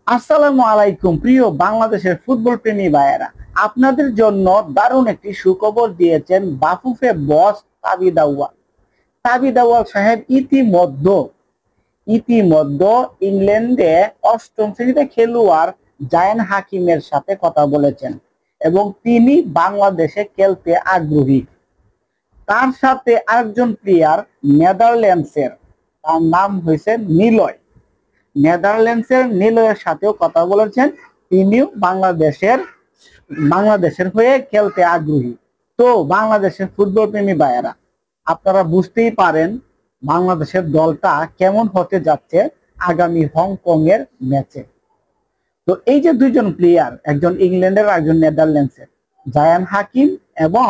আসসালামু আলাইকুম প্রিয় বাংলাদেশের ফুটবল প্রেমী ভাইয়েরা, আপনাদের জন্য দারুণ একটি সুখবর দিয়েছেন বাফুফে বস তাবিদ আউয়াল। তাবিদ আউয়াল সাহেব ইতিমধ্যে ইংল্যান্ডে অষ্টম শ্রেণীতে খেলোয়াড় জায়ান হাকিমের সাথে কথা বলেছেন এবং তিনি বাংলাদেশে খেলতে আগ্রহী। তার সাথে আরেকজন প্লেয়ার নেদারল্যান্ডসের, তার নাম হয়েছে নিলয়। নেদারল্যান্ডসের নিলয়ের সাথেও কথা বলেছেন, তিনিও বাংলাদেশের হয়ে খেলতে আগ্রহী। তো বাংলাদেশের ফুটবল প্রেমী ভাইয়েরা, আপনারা বুঝতেই পারেন বাংলাদেশের দলটা কেমন হতে যাচ্ছে আগামী হংকং এর ম্যাচে। তো এই যে দুইজন প্লেয়ার, একজন ইংল্যান্ডের একজন নেদারল্যান্ডসের, জায়ান হাকিম এবং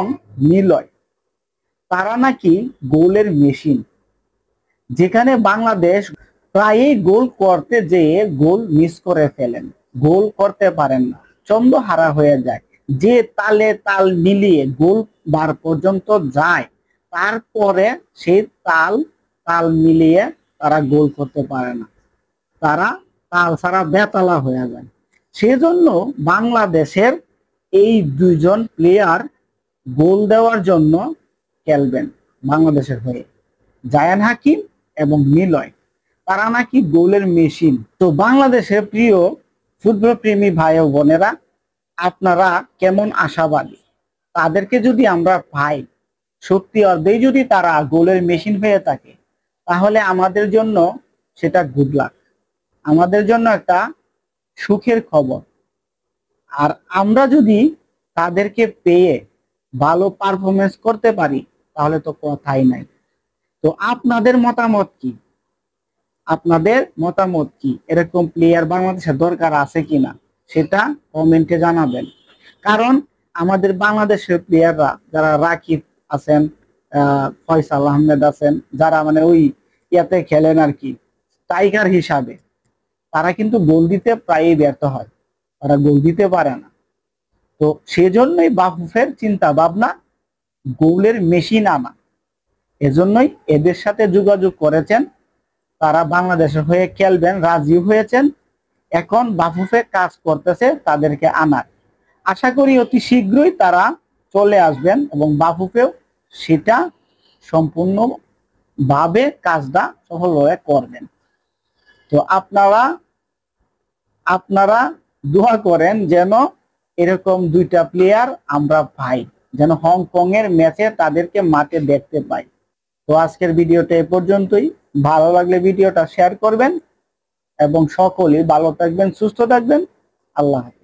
নিলয়, তারা নাকি গোলের মেশিন। যেখানে বাংলাদেশ প্রায়ই গোল করতে যেয়ে গোল মিস করে ফেলেন, গোল করতে পারেন না, ছন্দ হারা হয়ে যায়। যে তালে তাল মিলিয়ে গোল বার পর্যন্ত যায়, তারপরে সেই তাল তাল মিলিয়ে তারা গোল করতে পারে না, তারা তাল ছাড়া বেতালা হয়ে যায়। সেজন্য বাংলাদেশের এই দুইজন প্লেয়ার গোল দেওয়ার জন্য খেলবেন বাংলাদেশের হয়ে, জায়ান হাকিম এবং নিলয়। তারা নাকি গোলের মেশিন। তো বাংলাদেশের প্রিয় ফুটবল প্রেমী ভাই ও বোনেরা, আপনারা কেমন আশাবাদী? তাদেরকে যদি আমরা পাই, সত্যি অর্ধেই যদি তারা গোলের মেশিন হয়ে থাকে, তাহলে আমাদের জন্য সেটা গুড লাক, আমাদের জন্য একটা সুখের খবর। আর আমরা যদি তাদেরকে পেয়ে ভালো পারফরমেন্স করতে পারি, তাহলে তো কথাই নাই। তো আপনাদের মতামত কি? এরকম প্লেয়ার বাংলাদেশের দরকার আছে কিনা সেটা কমেন্টে জানাবেন। কারণ আমাদের বাংলাদেশের প্লেয়াররা যারা রাকিব আছেন, ফয়সাল আহমেদ আছেন, যারা মানে ওই ইয়াতে খেলেন আর কি, স্ট্রাইকার হিসাবে, তারা কিন্তু গোল দিতে প্রায়ই ব্যর্থ হয়, তারা গোল দিতে পারে না। তো সেজন্যই বাফুফের চিন্তা ভাবনা গোলের মেশিন আনা। এজন্যই এদের সাথে যোগাযোগ করেছেন, তারা বাংলাদেশের হয়ে খেলবেন, রাজি হয়েছেন। এখন বাফুফে কাজ করতেছে তাদেরকে আনার। আশা করি অতি শীঘ্রই তারা চলে আসবেন এবং বাফুফেও সেটা সম্পূর্ণ ভাবে কাজটা সফলভাবে করবেন। তো আপনারা দোয়া করেন যেন এরকম দুইটা প্লেয়ার আমরা পাই, যেন হংকং এর ম্যাচে তাদেরকে মাঠে দেখতে পাই। তো আজকের ভিডিওটা এ পর্যন্তই। ভালো লাগলে ভিডিওটা শেয়ার করবেন এবং সকলেই ভালো থাকবেন, সুস্থ থাকবেন। আল্লাহ হাফেজ।